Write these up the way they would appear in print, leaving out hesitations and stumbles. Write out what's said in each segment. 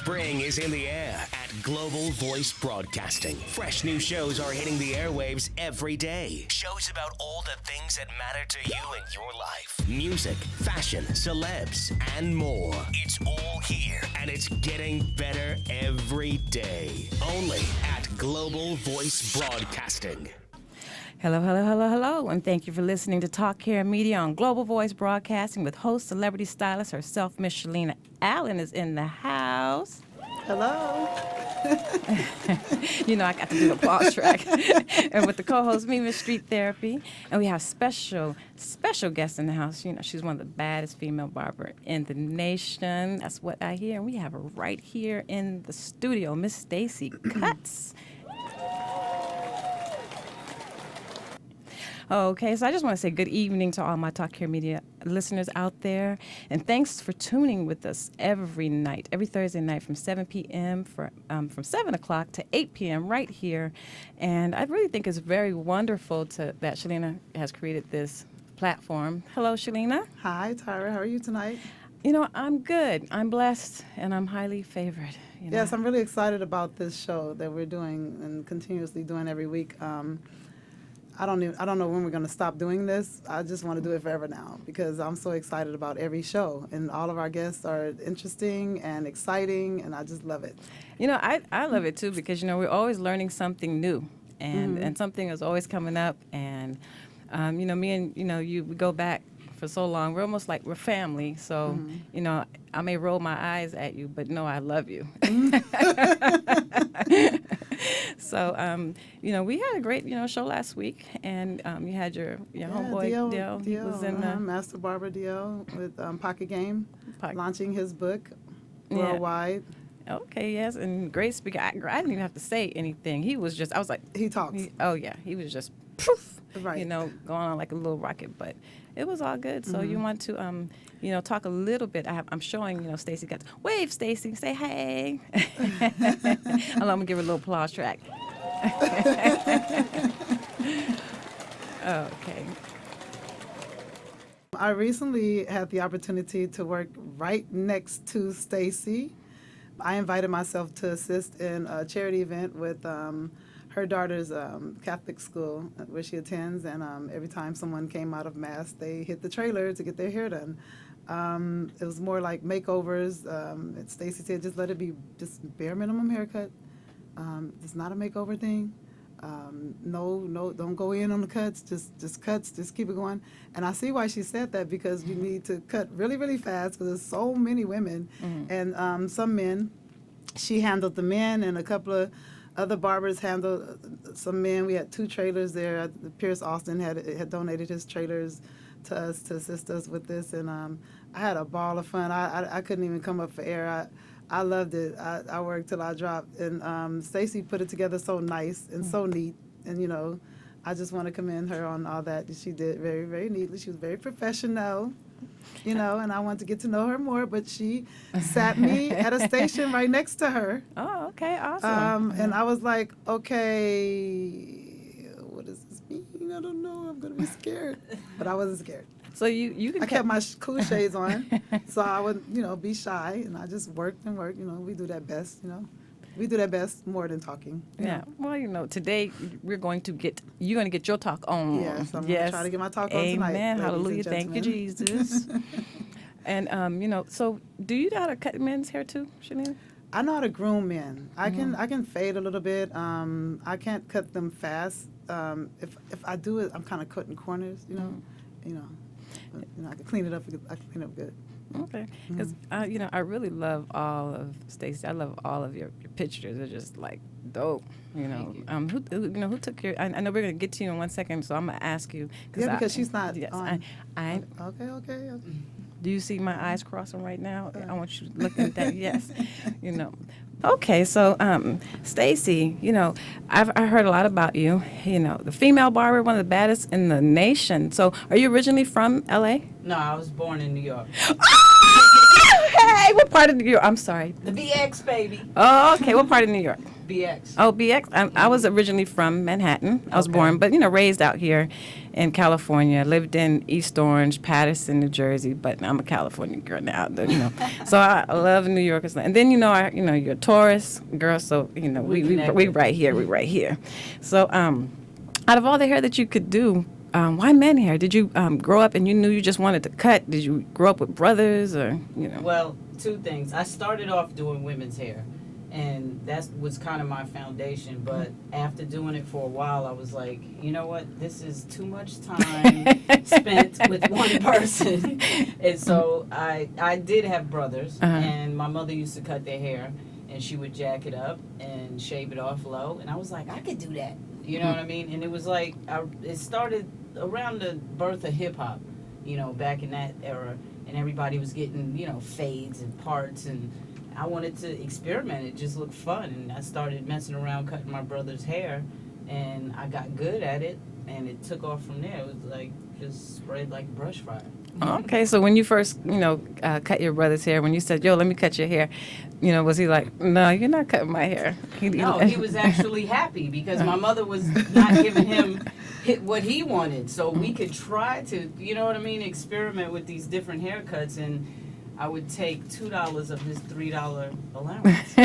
Spring is in the air at Global Voice Broadcasting. Fresh new shows are hitting the airwaves every day. Shows about all the things that matter to you in your life. Music, fashion, celebs, and more. It's all here, and it's getting better every day. Only at Global Voice Broadcasting. Hello, and thank you for listening to Talk Hair Media on Global Voice Broadcasting with host, celebrity stylist herself, Miss Shirlena Allen is in the house. Hello. You know, I got to do the applause track. And with the co-host, me, Miss Street Therapy. And we have special guests in the house. You know, she's one of the baddest female barber in the nation. That's what I hear. And we have her right here in the studio, Miss Stacey Kutz. Okay, so I just want to say good evening to all my Talk Hair Media listeners out there. And thanks for tuning with us every night, every Thursday night from 7 p.m., from 7 o'clock to 8 p.m. right here. And I really think it's very wonderful that Shirlena has created this platform. Hello, Shirlena. Hi, Tyra. How are you tonight? You know, I'm good. I'm blessed, and I'm highly favored. You know? Yes, I'm really excited about this show that we're doing and continuously doing every week. I don't know when we're going to stop doing this. I just want to do it forever now because I'm so excited about every show. And all of our guests are interesting and exciting, and I just love it. You know, I love it, too, because, you know, we're always learning something new. And something is always coming up. And, you know, me and, you know, we go back for so long. We're almost like we're family. So, you know, I may roll my eyes at you, but no, I love you. So, you know, we had a great, you know, show last week, and you had your homeboy, Dio was in the Master Barber Dio with Pocket Game, launching his book worldwide. Yeah. Okay, yes, and great speaker. I didn't even have to say anything. He was just, I was like. He talks. He was just poof, right. You know, going on like a little rocket, but it was all good. So you want to, you know, talk a little bit. I'm showing, you know, Stacey got to wave. Stacey, say hey. I'm gonna give her a little applause track. Okay. I recently had the opportunity to work right next to Stacey. I invited myself to assist in a charity event with her daughter's Catholic school where she attends, and every time someone came out of Mass, they hit the trailer to get their hair done. It was more like makeovers. Stacey said, just let it be just bare minimum haircut. It's not a makeover thing. No, don't go in on the cuts. Just cuts. Just keep it going. And I see why she said that, because you need to cut really, really fast because there's so many women and some men. She handled the men, and a couple of other barbers handled some men. We had 2 trailers there. Pierce Austin had donated his trailers to us to assist us with this, and I had a ball of fun. I couldn't even come up for air. I loved it. I worked till I dropped, and Stacey put it together so nice and so neat, and you know, I just want to commend her on all that she did very, very neatly. She was very professional. You know, and I wanted to get to know her more, but she sat me at a station right next to her. Oh, okay, awesome. And I was like, okay, what does this mean? I don't know. I'm going to be scared. But I wasn't scared. So you can. I kept my cool shades on, so I would, you know, be shy, and I just worked and worked. You know, we do that best, you know. We do that best more than talking. Yeah. Well, you know, today you're going to get your talk on. Yes, I'm going to try to get my talk on tonight. Amen. Hallelujah. Thank you, Jesus. And, you know, so do you know how to cut men's hair too, Shirlena? I know how to groom men. I can fade a little bit. I can't cut them fast. If I do it, I'm kind of cutting corners, you know. But, you know, I can clean it up. I can clean it up good. Okay, because you know, I really love all of Stacey. I love all of your pictures. They're just like dope. You know, who took your? I know we're gonna get to you in 1 second, so I'm gonna ask you. Because she's not. Yes, on. Okay. Do you see my eyes crossing right now? I want you to look at that. Yes, you know. Okay, so Stacey, you know, I heard a lot about you. You know, the female barber, one of the baddest in the nation. So, are you originally from L.A.? No, I was born in New York. Hey, what part of New York? I'm sorry. The BX, baby. Oh, okay. What part of New York? BX. Oh, BX. I was originally from Manhattan. I was born, but, you know, raised out here. in California. I lived in East Orange, Patterson, New Jersey, but I'm a California girl now, you know. So I love New York. And then, you know, you're a Taurus girl, so, you know, we right here. We right here. So out of all the hair that you could do, why men hair? Did you grow up and you knew you just wanted to cut? Did you grow up with brothers or, you know? Well, two things. I started off doing women's hair, and that was kind of my foundation. But after doing it for a while, I was like, you know what? This is too much time spent with one person. And so I did have brothers, and my mother used to cut their hair, and she would jack it up and shave it off low. And I was like, I could do that. You know what I mean? And it was like, it started around the birth of hip-hop, you know, back in that era. And everybody was getting, you know, fades and parts. And I wanted to experiment. It just looked fun. And I started messing around cutting my brother's hair. And I got good at it. And it took off from there. It was like, just spread like a brush fire. Okay, so when you first, you know, cut your brother's hair, when you said, yo, let me cut your hair, you know, was he like, no, you're not cutting my hair? No, he was actually happy because my mother was not giving him what he wanted. So we could try to, you know what I mean, experiment with these different haircuts, and I would take $2 of his $3 allowance.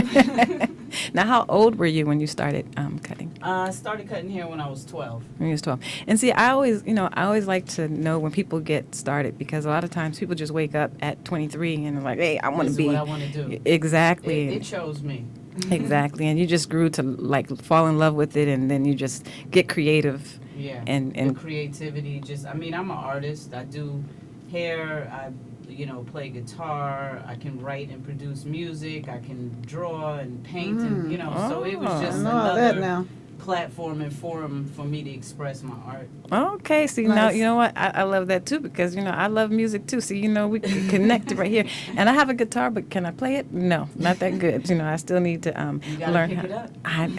Now, how old were you when you started cutting? I started cutting hair when I was 12. When you was 12. And see, I always like to know when people get started, because a lot of times people just wake up at 23 and they're like, hey, I want to be. This is what I want to do. Exactly. It chose me. Exactly. And you just grew to like fall in love with it, and then you just get creative. Yeah. And the creativity, just, I mean, I'm an artist. I do hair. I play guitar, I can write and produce music, I can draw and paint, and, you know, so it was just another platform and forum for me to express my art. Okay, see, now, you know what, I love that too, because, you know, I love music too, so, you know, we can connect right here. And I have a guitar, but can I play it? No, not that good. You know, I still need to you gotta learn pick how. It up.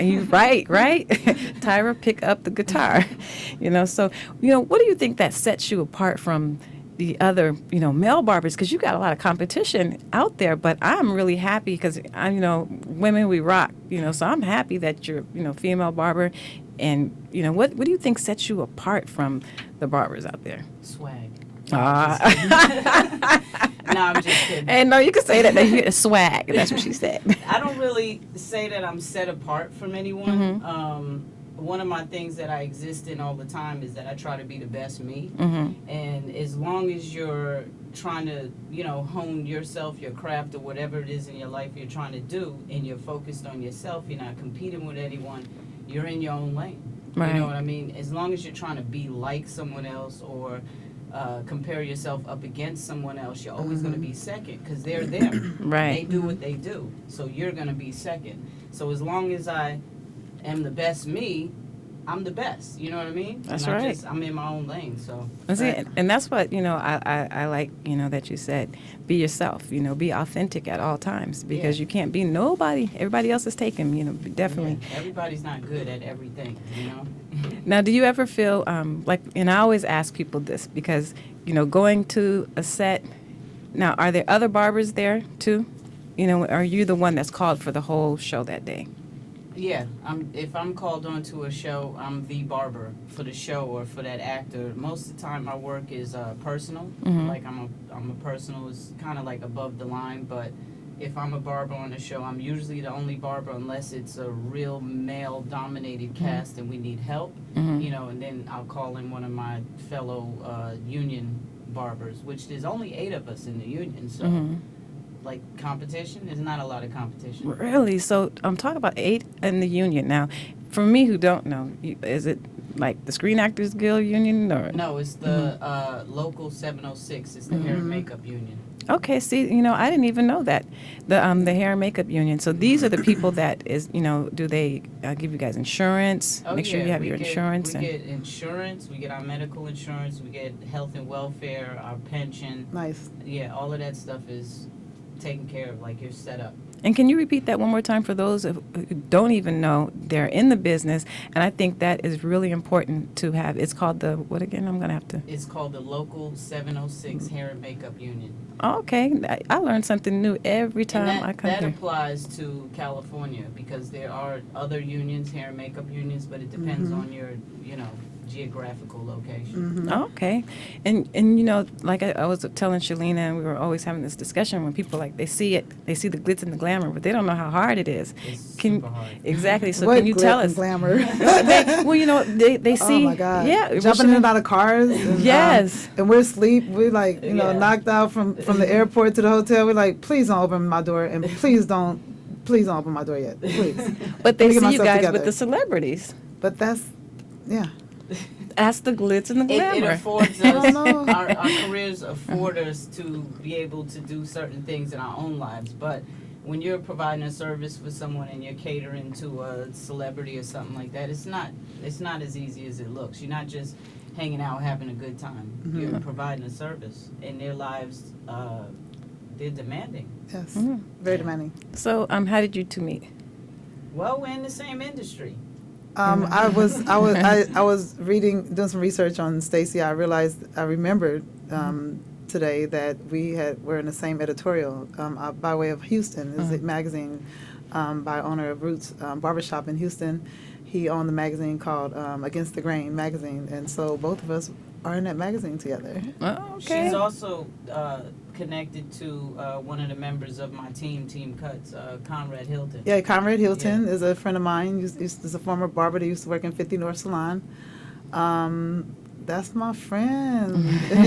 You're right. Tyra, pick up the guitar. You know, so, you know, what do you think that sets you apart from the other, you know, male barbers? Because you got a lot of competition out there, but I'm really happy because you know, women, we rock, you know, so I'm happy that you're, you know, female barber. And, you know, what do you think sets you apart from the barbers out there? Swag. No, I'm just kidding. And no, you can say that. Swag. That's what she said. I don't really say that I'm set apart from anyone. Mm-hmm. One of my things that I exist in all the time is that I try to be the best me. Mm-hmm. And as long as you're trying to, you know, hone yourself, your craft, or whatever it is in your life you're trying to do, and you're focused on yourself, you're not competing with anyone, you're in your own lane. Right. You know what I mean? As long as you're trying to be like someone else or compare yourself up against someone else, you're always going to be second because they're them. Right. They do what they do. So you're going to be second. So as long as I am the best me, I'm the best. You know what I mean? That's and right. I'm in my own lane. So and that's what, you know, I like, you know, that you said, be yourself, you know, be authentic at all times, because you can't be nobody. Everybody else is taken, you know, definitely. Yeah. Everybody's not good at everything, you know? Now, do you ever feel like, and I always ask people this because, you know, going to a set, now, are there other barbers there too? You know, are you the one that's called for the whole show that day? Yeah, if I'm called on to a show, I'm the barber for the show or for that actor. Most of the time, my work is personal. Mm-hmm. Like I'm a personal. It's kind of like above the line. But if I'm a barber on a show, I'm usually the only barber unless it's a real male-dominated cast and we need help. Mm-hmm. You know, and then I'll call in one of my fellow union barbers, which there's only 8 of us in the union, so. Mm-hmm. Like competition, there's not a lot of competition. Really? So I'm talking about 8 in the union. Now, for me who don't know, is it like the Screen Actors Guild union or? No, it's the local 706. It's the hair and makeup union. Okay, see, you know, I didn't even know that. The hair and makeup union. So these are the people that is, you know, do they give you guys insurance? Oh, Make sure you have your insurance. We get insurance. We get our medical insurance. We get health and welfare, our pension. Nice. Yeah, all of that stuff is taken care of, like you're set up. And can you repeat that one more time for those who don't even know they're in the business? And I think that is really important to have. It's called the, what again? I'm going to have to. It's called the local 706 Hair and Makeup Union. Okay. I learn something new every time I come that here. applies to California because there are other unions, hair and makeup unions, but it depends on your, you know, geographical location. Mm-hmm. Okay, and like I was telling Shirlena, and we were always having this discussion when people they see the glitz and the glamour, but they don't know how hard it is. It's super hard. Exactly. So What can you tell glitz and us? glamour? They see. Oh my God! Yeah, Jumping in and out of cars. And, yes. And we're asleep. We're knocked out from the airport to the hotel. We're like, please don't open my door, and please don't open my door yet, please. But they Let me get see you myself guys together. with the celebrities. But that's, yeah. That's the glitz and the It glamour. affords I don't us, know. our careers afford us to be able to do certain things in our own lives. But when you're providing a service for someone and you're catering to a celebrity or something like that, it's not as easy as it looks. You're not just hanging out having a good time. Mm-hmm. You're providing a service, and their lives, they're demanding. Yes. Mhm. Very demanding. So, how did you two meet? Well, we're in the same industry. I was doing some research on Stacey. I remembered today that we're in the same editorial by way of Houston. Is a magazine by owner of Roots Barbershop in Houston. He owned the magazine called Against the Grain magazine, and so both of us are in that magazine together. Oh, okay. She's also connected to one of the members of my team, Team Kutz, Conrad Hilton. Yeah, Conrad Hilton is a friend of mine. He's a former barber that used to work in 50 North Salon. That's my friend.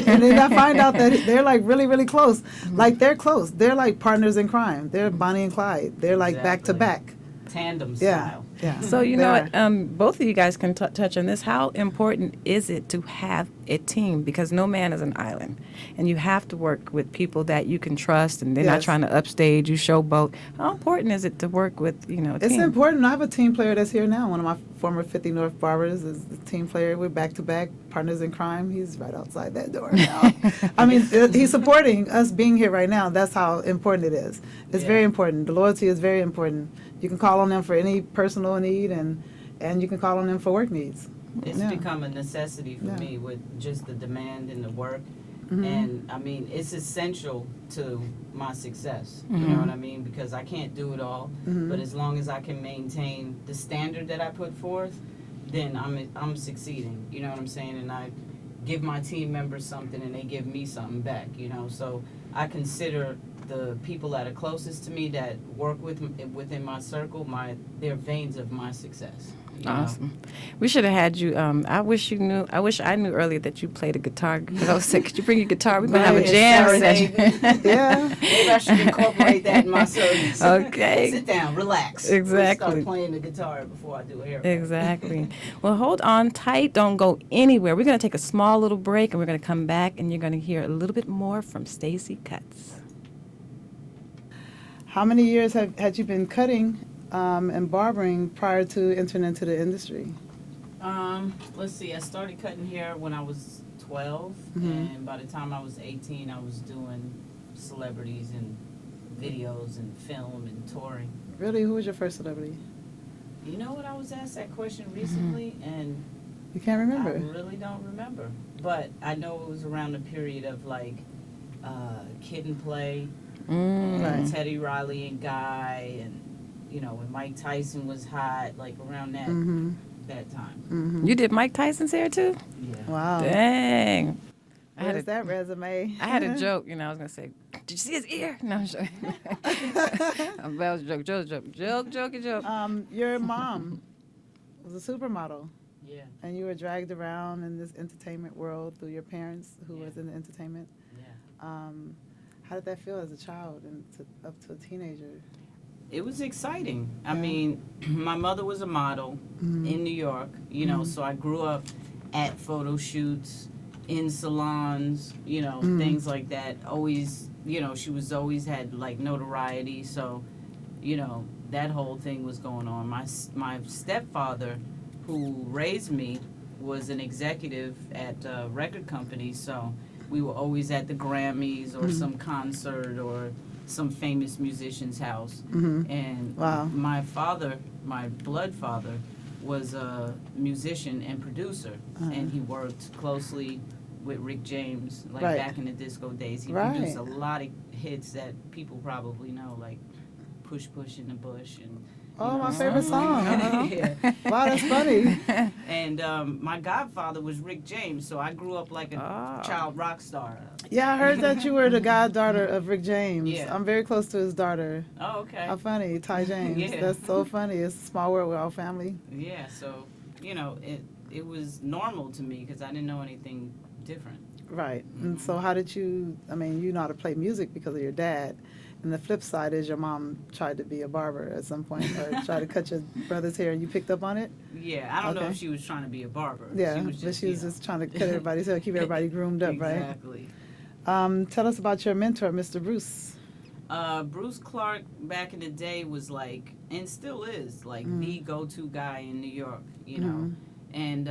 And then I find out that they're like really, really close. Like they're close. They're like partners in crime. They're Bonnie and Clyde. They're like back to back. Tandem Yeah. style. Yeah. So you They know are. what? Both of you guys can touch on this. How important is it to have a team? Because no man is an island, and you have to work with people that you can trust, and they're not Yes. trying to upstage you, showboat. How important is it to work with a It's team? important. I have a team player that's here now. One of my former 50 North barbers is the team player. We're back to back, partners in crime. He's right outside that door now. I mean, he's supporting us being here right now. That's how important it is. It's Yeah. very important. The loyalty is very important. You can call on them for any personal need, and you can call on them for work needs. It's Yeah. become a necessity for Yeah. me with just the demand and the work. Mhm. And I mean, it's essential to my success. You Mm-hmm. know what I mean? Because I can't do it all. Mhm. But as long as I can maintain the standard that I put forth, then I'm succeeding. You know what I'm saying? And I give my team members something, and they give me something back. So I consider the people that are closest to me that work within my circle, they're veins of my success. you know? Awesome. We should have had you. I wish I knew earlier that you played a guitar. Because I was saying, could you bring your guitar? We're gonna have a Right. jam Serenade. session. Yeah. Maybe I should incorporate that in my service. Okay. Sit down, relax. Exactly. Start playing the guitar before I do a haircut. Exactly. Well, hold on tight. Don't go anywhere. We're going to take a small little break, and we're going to come back, and you're going to hear a little bit more from Stacey Kutz. How many years had you been cutting and barbering prior to entering into the industry? Let's see. I started cutting hair when I was 12, and by the time I was 18, I was doing celebrities and videos and film and touring. Really? Who was your first celebrity? You know what? I was asked that question recently, and You can't remember? I really don't remember. But I know it was around the period of like Kid and Play, and Right. Teddy Riley and Guy, and when Mike Tyson was hot, like around that Mm-hmm. that time. Mm-hmm. You did Mike Tyson's hair too? Yeah. Wow. Dang. Where's that resume? I had a joke, I was going to say, did you see his ear? No, I'm joking. That was a joke. Joke. Your mom was a supermodel, Yeah. and you were dragged around in this entertainment world through your parents, who Yeah. was in the entertainment. Yeah. How did that feel as a child and up to a teenager? It was exciting. I Yeah. mean, my mother was a model in New York, so I grew up at photo shoots, in salons, things like that. Always, she was always had like notoriety, so, that whole thing was going on. My stepfather, who raised me, was an executive at a record company, so we were always at the Grammys or some concert or some famous musician's house. And Wow. my father, my blood father, was a musician and producer, and he worked closely with Rick James, like Right. back in the disco days. He Right. produced a lot of hits that people probably know, like Push Push in the Bush and Oh, my favorite song. Yeah. Wow, that's funny. And my godfather was Rick James, so I grew up like a child rock star. Yeah, I heard that you were the goddaughter of Rick James. Yeah. I'm very close to his daughter. Oh, okay. How funny, Ty James. Yeah. That's so funny. It's a small world. We're all family. Yeah, so, you know, it was normal to me because I didn't know anything different. Right. And so how did you, I mean, you know how to play music because of your dad. And the flip side is your mom tried to be a barber at some point or tried to cut your brother's hair and you picked up on it? Yeah, I don't know Okay. if she was trying to be a barber. Yeah, she was but just, she was just trying to cut everybody's hair, keep everybody groomed up, right? Exactly. Tell us about your mentor, Mr. Bruce. Bruce Clark back in the day was like, and still is, like the go-to guy in New York, you know. And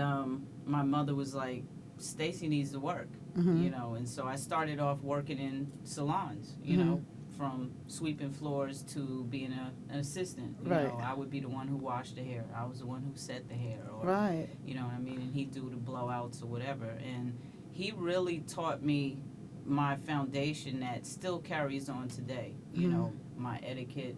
my mother was like, Stacey needs to work, you know. And so I started off working in salons, you know, from sweeping floors to being an assistant. You Right. know, I would be the one who washed the hair. I was the one who set the hair, or Right. you know what I mean. And he'd do the blowouts or whatever. And he really taught me my foundation that still carries on today. You know, my etiquette,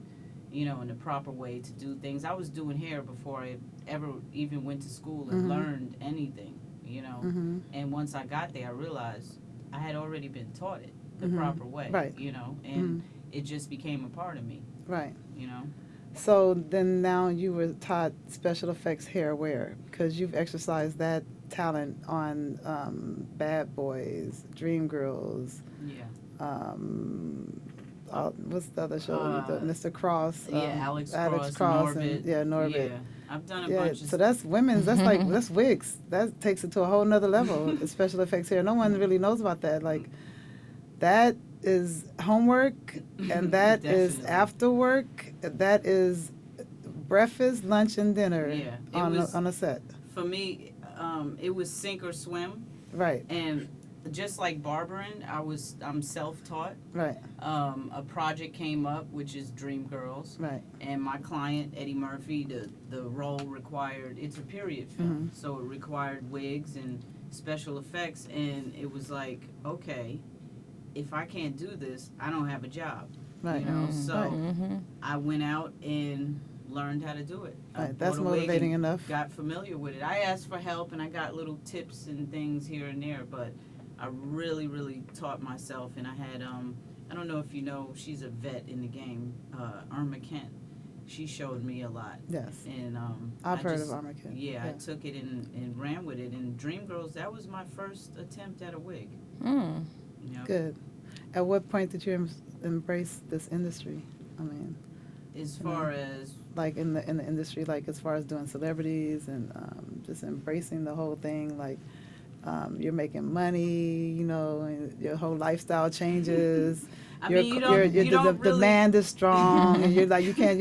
you know, and the proper way to do things. I was doing hair before I ever even went to school and learned anything. You know, and once I got there, I realized I had already been taught it the proper way. Right. You know, and it just became a part of me. Right. You know. So then now you were taught special effects hair wear because you've exercised that talent on Bad Boys, Dream Girls, Yeah. what's the other show? Mr. Cross. Yeah, Alex Cross, and, Norbit. Norbit. Yeah, I've done a Yeah, bunch of so that's women's. That's like that's wigs. That takes it to a whole nother level. The special effects hair. No one really knows about that. Like that is homework, and that is Definitely. after work. That is breakfast, lunch, and dinner Yeah, it on was- a set. For me, it was sink or swim, Right. and just like barbering, I'm self-taught. Right. A project came up, which is Dream Girls, Right. and my client Eddie Murphy, the role required, it's a period film, so it required wigs and special effects, and it was like, okay, if I can't do this, I don't have a job. Right. You know, so Right. I went out and learned how to do it. I Right. That's bought a wig motivating and enough. got familiar with it. I asked for help and I got little tips and things here and there, but I really, really taught myself. And I had, I don't know if you know, she's a vet in the game, Irma Kent. She showed me a lot. Yes. And I've I heard just, of Arma Kent. Yeah, I took it and ran with it. And Dream Girls, that was my first attempt at a wig. Mm. You know? Good. At what point did you embrace this industry? I mean, As far as like in the industry, like as far as doing celebrities and just embracing the whole thing, like you're making money, you know, and your whole lifestyle changes. I mean, you don't the really, demand is strong, and you're like you can't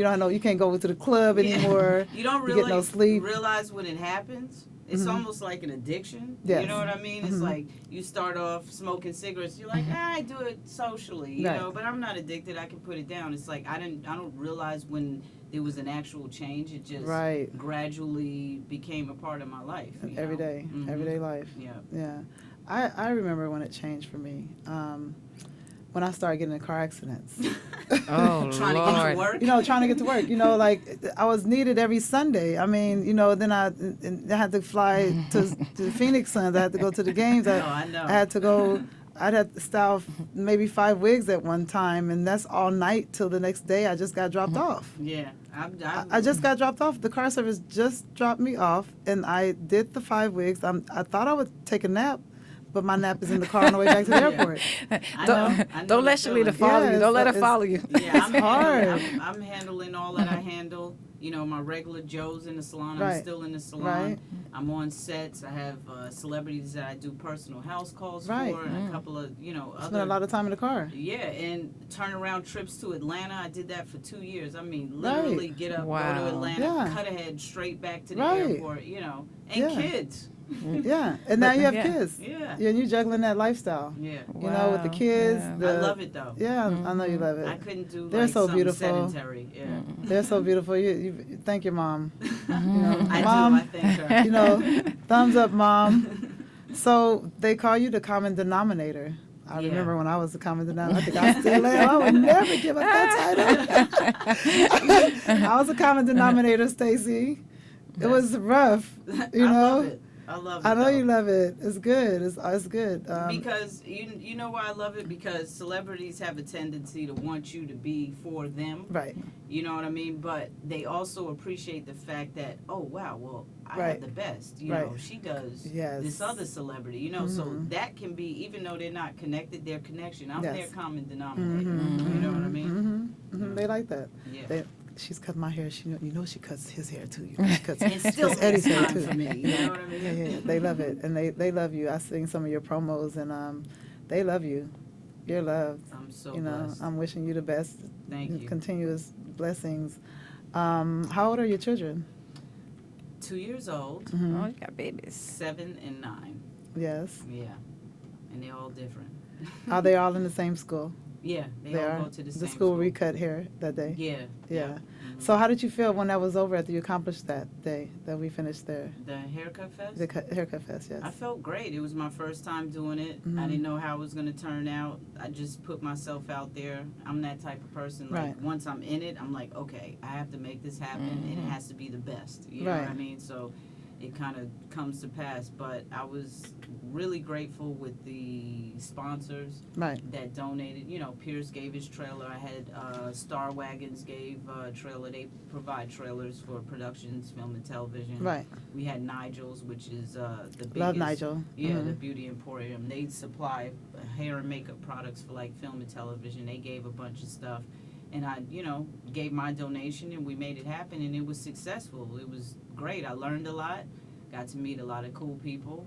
go to the club anymore. You don't You really get no sleep. realize when it happens. It's almost like an addiction. Yes. You know what I mean? It's like you start off smoking cigarettes. You're like, I do it socially, you Right. know, but I'm not addicted. I can put it down. It's like I don't realize when there was an actual change. It just Right. gradually became a part of my life. You know? Everyday life. Yeah. Yeah, I remember when it changed for me. When I started getting in car accidents. Oh, Trying to get to work. You know, trying to get to work. You know, like I was needed every Sunday. I mean, you know, then I had to fly to the Phoenix Suns. I had to go to the games. I know. I had to go. I'd have to style maybe 5 wigs at one time, and that's all night till the next day. I just got dropped off. Yeah. I just got dropped off. The car service just dropped me off, and I did the 5 wigs. I thought I would take a nap, but my nap is in the car on the way back to the airport. I know Don't let the Shirlena feeling. follow you. Don't let her it's- follow you. Yeah, I'm hard. I'm handling all that I handle. You know, my regular Joes in the salon. Right. I'm still in the salon. Right. I'm on sets. I have celebrities that I do personal house calls Right. for, and a couple of Spent a lot of time in the car. Yeah, and turnaround trips to Atlanta. I did that for 2 years. I mean, literally get up, go Wow. to Atlanta, Yeah. cut ahead straight back to the Right. airport. You know, and Yeah. kids. Yeah, and now you have Yeah. kids. Yeah. Yeah, and you're juggling that lifestyle. Yeah. You know, with the kids. Yeah. The, I love it though. Yeah, I know you love it. I couldn't do They're like so something beautiful. sedentary. Yeah. They're so beautiful. You thank your mom. You know, I mom. do. I thank her. You know, thumbs up, mom. So they call you the common denominator. I remember when I was a common denominator. I think I still am. I would never give up that title. I was a common denominator, Stacey. It was rough, you know. I love it. I know though. you love it. It's good. It's good. Because you know why I love it? Because celebrities have a tendency to want you to be for them. Right. You know what I mean? But they also appreciate the fact that, oh wow, well I Right. have the best. You Right. know, she does Yes. this other celebrity. You know, so that can be, even though they're not connected, their connection. I'm Yes. their common denominator. You know what I mean? They like that. Yeah. She's cut my hair. You know she cuts his hair too. She cuts It still Eddie's takes hair time too. for me. You know what I mean? Yeah. They love it, and they love you. I sing some of your promos, and they love you. You're loved. I'm so You know, blessed. I'm wishing you the best. Thank you. Continuous blessings. How old are your children? 2 years old, Oh, you got babies. 7 and 9. Yes. Yeah, and they're all different. Are they all in the same school? Yeah, they They all are. go to the The same school where you cut hair that day. Yeah. Yeah. So how did you feel when that was over after you accomplished that day that we finished there? The haircut fest. The haircut fest, yes. I felt great. It was my first time doing it. Mm-hmm. I didn't know how it was going to turn out. I just put myself out there. I'm that type of person. Like, Right. once I'm in it, I'm like, okay, I have to make this happen, and it has to be the best. You know what I Right. mean? So it kind of comes to pass. But I was really grateful with the sponsors Right. that donated. You know, Pierce gave his trailer. I had Star Wagons gave a trailer. They provide trailers for productions, film, and television. Right. We had Nigel's, which is the biggest. Love Nigel. Yeah, Mhm. the Beauty Emporium. They supply hair and makeup products for like film and television. They gave a bunch of stuff. And I, gave my donation, and we made it happen, and it was successful. It was great. I learned a lot, got to meet a lot of cool people,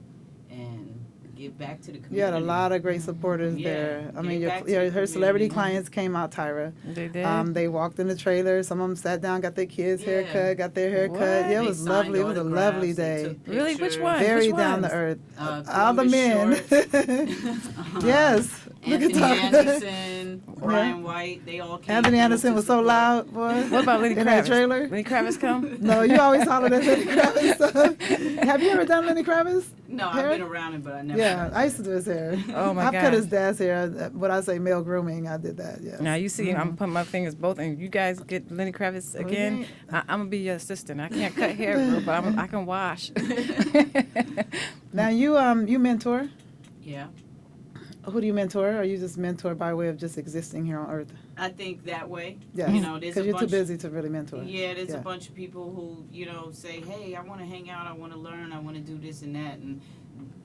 and give back to the community. You had a lot of great supporters Yeah, there. I give mean, back to the her celebrity community. clients came out, Tyra. They did. They walked in the trailer. Some of them sat down, got their kids' Yeah. haircut, got their haircut. What? Yeah, it They was signed lovely. It was a autographs, lovely they day. took Really? Which pictures. one? Very Which down to ones? earth. All Clovis the men. Shorts. Yes. Look at Anthony that. Anderson, Brian White, they all came. Anthony through Anderson to was so support. loud, boy. What about Lenny in Kravitz? that trailer? Lenny Kravitz come? No, you always hollered at Lenny Kravitz. Have you ever done Lenny Kravitz? No, hair? I've been around it, but I never. Yeah, I used to do his hair. Oh, my I've God. cut his dad's hair. When I say male grooming, I did that, yes. Now you see, I'm putting my fingers both, and you guys get Lenny Kravitz again. I'm gonna be your assistant. I can't cut hair, girl, but I can wash. Now you mentor. Yeah, Who do you mentor? Or you just mentor by way of just existing here on Earth? I think that way. Yes. You know, there's a Because you're too bunch. busy to really mentor. Yeah, there's Yeah. a bunch of people who, say, hey, I want to hang out, I want to learn, I want to do this and that. And,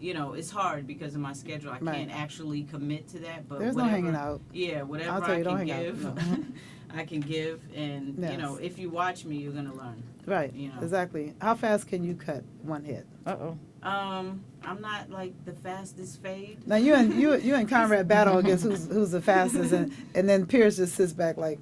it's hard because of my schedule. I Right. can't actually commit to that. But There's no whatever, hanging out. Yeah, whatever I'll tell I you, don't can hang out. give, No. I can give. And, Yes. if you watch me, you're going to learn. Right. You know. Exactly. How fast can you cut one head? Uh-oh. I'm not like the fastest fade. Now you and Conrad battle against who's the fastest, and then Pierce just sits back like,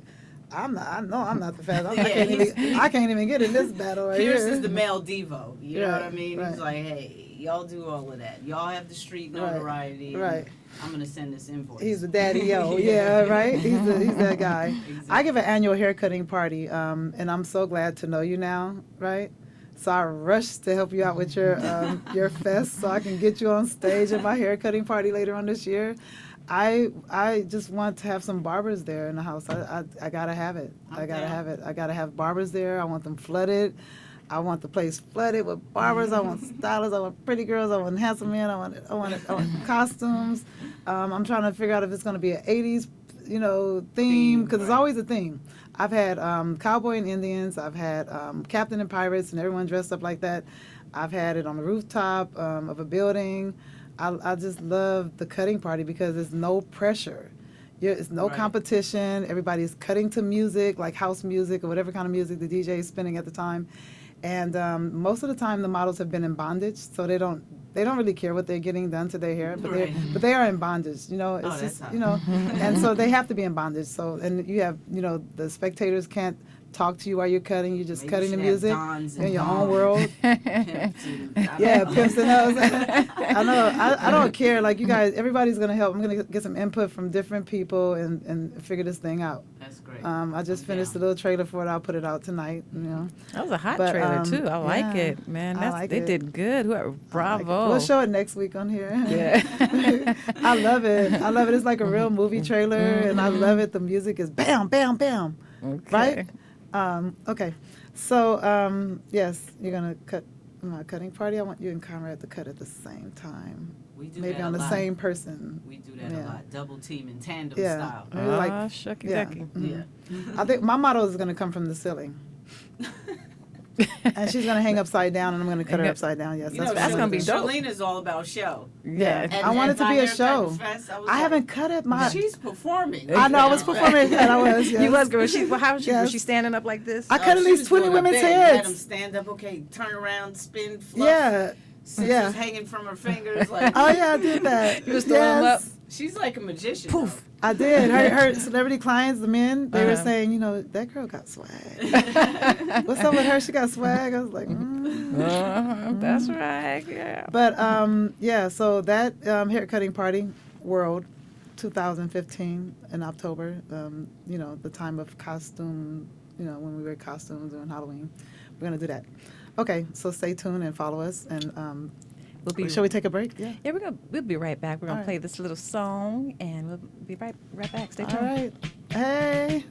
I know I'm not the fastest. I can't even get in this battle right Pierce here. is the male Devo. You know what I Right, mean? right. He's like, hey, y'all do all of that. Y'all have the street Right, notoriety. and right. I'm gonna send this invoice. He's the daddy-o, yeah, right? He's that guy. Exactly. I give an annual haircutting party, and I'm so glad to know you now, right? So I rushed to help you out with your fest so I can get you on stage at my haircutting party later on this year. I just want to have some barbers there in the house. I gotta have it. I gotta Okay. have it. I gotta have barbers there. I want them flooded. I want the place flooded with barbers. I want stylists. I want pretty girls. I want handsome men. I want costumes. I'm trying to figure out if it's going to be an 80s, theme, because it's right. always a theme. I've had cowboy and Indians. I've had captain and pirates, and everyone dressed up like that. I've had it on the rooftop of a building. I just love the cutting party because there's no pressure. It's no Right. competition. Everybody's cutting to music, like house music or whatever kind of music the DJ is spinning at the time. And most of the time, the models have been in bondage, so they don't really care what they're getting done to their hair, but Right. they are in bondage. It's that's just hot. and so they have to be in bondage. So and you have the spectators can't talk to you while you're cutting. You're just Maybe cutting the you should have music dons and in your own doms. world. Yeah, Yeah, pimps and hoes. I know. I don't care. Like you guys, everybody's gonna help. I'm gonna get some input from different people and figure this thing out. That's great. I just finished a little trailer for it. I'll put it out tonight. That was a hot But, trailer too. I like yeah, it, man. I like They it. did good. Bravo. We'll show it next week on here. Yeah. I love it. It's like a real movie trailer, and I love it. The music is bam, bam, bam. Okay. Right? Okay. So, yes, you're going to cut my cutting party. I want you and Conrad to cut at the same time. We do Maybe that on a the lot. same person. We do that a Yeah. lot. Double team and tandem Yeah. style. Maybe like, Shucky yeah. ducky. Mhm. Yeah. I think my motto is going to come from the ceiling. And she's going to hang upside down, and I'm going to cut her upside down. Yes, You know, that's gonna be dope. Shirlena's all about show. Yeah. I want it to be a show. Fest, I haven't cut it. She's performing. I know, I was performing. And I was, yes. You was good. How was she? Yes. Was she standing up like this? I cut at least 20 women's Had them heads. stand up, okay, turn around, spin, fluff. Yeah. Scissors Yeah. hanging from her fingers. Like, Oh, yeah, I did that. You was throwing them up. she's like a magician. Poof. I did. Her celebrity clients, the men, they were Uh-huh. saying, that girl got swag. What's up with her? She got swag. I was like, That's right. Yeah. But yeah, so that hair cutting party, World 2015 in October, the time of costume, when we wear costumes during Halloween. We're going to do that. Okay, so stay tuned and follow us. And shall we take a break? Yeah. Yeah, we'll be right back. We're gonna All right. play this little song, and we'll be right back. Stay tuned. All right. Hey.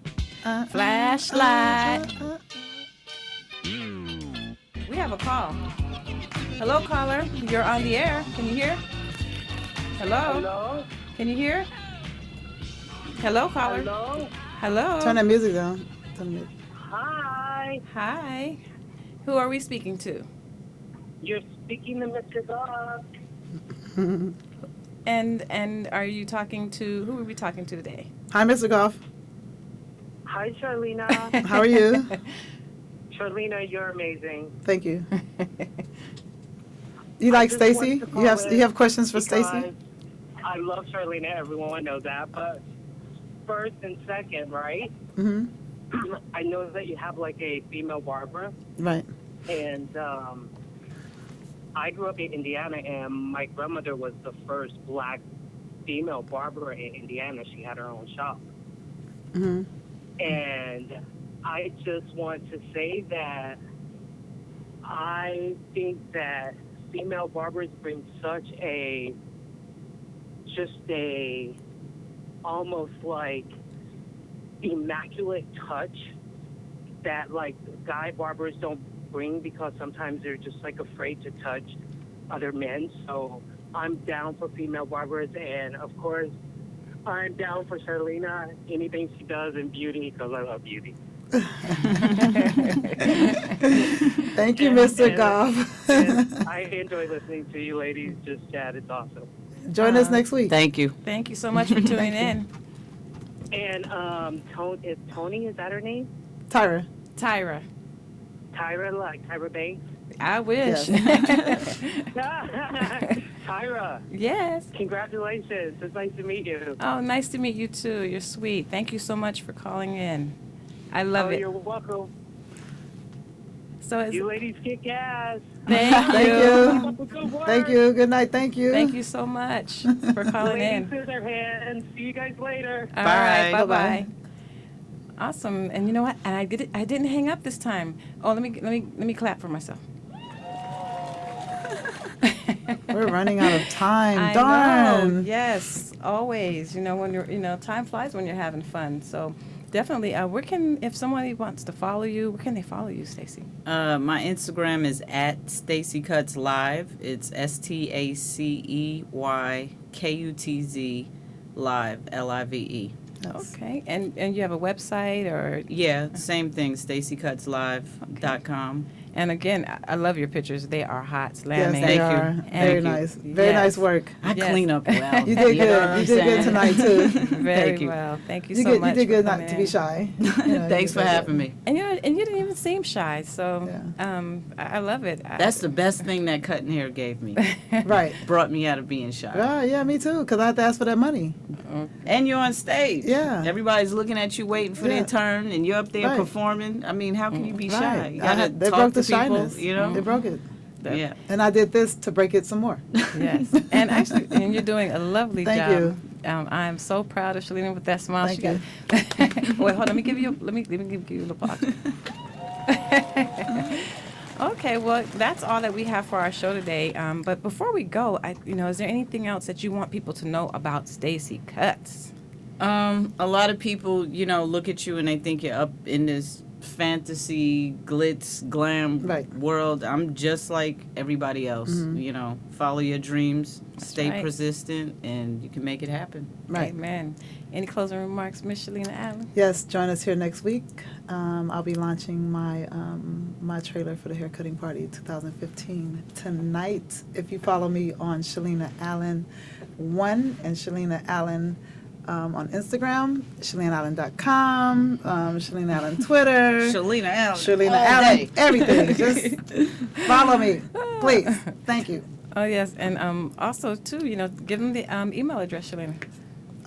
Flashlight. We have a call. Hello, caller. You're on the air. Can you hear? Hello. Hello? Can you hear? Hello, caller. Hello? Hello. Turn that music down. Turn the music. Hi. Hi. Who are we speaking to? You're speaking to Mr. Dog. And are you talking to, who are we talking to today? Hi, Mr. Goff. Hi, Shirlena. How are you? Shirlena, you're amazing. Thank you. You like just wanted Stacy? to You call have in have questions for because Stacy? I love Shirlena. Everyone knows that. But first and second, right? Mm-hmm. I know that you have like a female barber. Right. And I grew up in Indiana, and my grandmother was the first black female barber in Indiana. She had her own shop. Mm-hmm. And I just want to say that I think that female barbers bring such almost like immaculate touch that like guy barbers don't bring, because sometimes they're just like afraid to touch other men. So I'm down for female barbers, and of course I'm down for Shirlena, anything she does in beauty, because I love beauty. Thank you, Mr. Goff. And I enjoy listening to you ladies just chat. It's awesome. Join us next week. Thank you. Thank you so much for tuning in. And Tony, is that her name? Tyra. Tyra. Tyra, like Tyra Banks? I wish. Tyra, Yes. congratulations. It's nice to meet you. Oh, nice to meet you too. You're sweet. Thank you so much for calling in. I love it. You're welcome. So it's, You ladies kick ass. thank Thank you. you. Keep up the good work. Thank you. Good night. Thank you. Thank you so much for calling Ladies in. to their hands. See you guys later. All right. Bye. Bye-bye. Awesome. And you know what? And I didn't hang up this time. Oh, let me clap for myself. We're running out of time. I Darn. know. Yes, always. When you're, time flies when you're having fun. So definitely, if somebody wants to follow you, where can they follow you, Stacy? My Instagram is at Stacey Kutz Live. It's StacyKutz Live, LIVE. Okay. And you have a website or? Yeah, same thing, StacyKutzLive.com. And again, I love your pictures. They are hot, Yes, slamming. they Thank you. are. Thank Very you. nice. Very Yes. nice work. I Yes. clean up well. You did know what good. I'm You did good saying? tonight, too. Very Thank you. well. Thank you You so good. much. You did good for not to coming be in. shy. Thanks for having me. And you didn't even seem shy. So Yeah. I love it. That's the best thing that cutting hair gave me. Right. Brought me out of being shy. Yeah, me too, because I have to ask for that money. And you're on stage. Yeah. Everybody's looking at you waiting for Yeah. their turn, and you're up there Right. performing. I mean, how can you be shy? Right. You gotta They talk broke to the people, shyness. you know? They broke it. Yeah. And I did this to break it some more. Yes. And actually, you're doing a lovely Thank job. you. I am so proud of Shirlena with that smile. Thank she you. Got, wait, hold on. Let me give you a little box. Okay, well, that's all that we have for our show today. But before we go, is there anything else that you want people to know about Stacey Kutz? A lot of people, look at you and they think you're up in this fantasy, glitz, glam Right. world. I'm just like everybody else. Follow your dreams, stay right. persistent, and you can make it happen. Right. Amen. Any closing remarks, Miss Shirlena Allen? Yes, join us here next week. I'll be launching my my trailer for the hair cutting party 2015 tonight. If you follow me on Shirlena Allen 1 and Shirlena Allen on Instagram, ShirlenaAllen.com, Shirlena Allen Twitter, Shirlena Allen. Shirlena all Allen, day. everything. Just follow me, please. Thank you. Oh, yes. And also, too, give them the email address, Shirlena.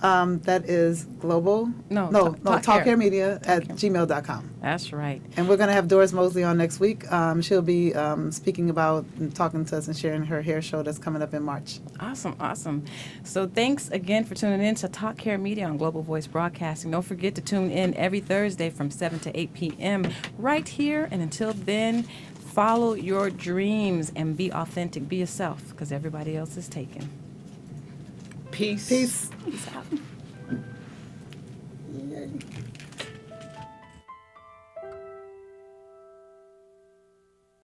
That is global. No, Talk Hair Media at gmail.com. That's right. And we're going to have Doris Mosley on next week. She'll be speaking about and talking to us and sharing her hair show that's coming up in March. Awesome. So thanks again for tuning in to Talk Hair Media on Global Voice Broadcasting. Don't forget to tune in every Thursday from 7 to 8 p.m. right here. And until then, follow your dreams and be authentic. Be yourself, because everybody else is taken. Peace. Peace. Peace out. Yay.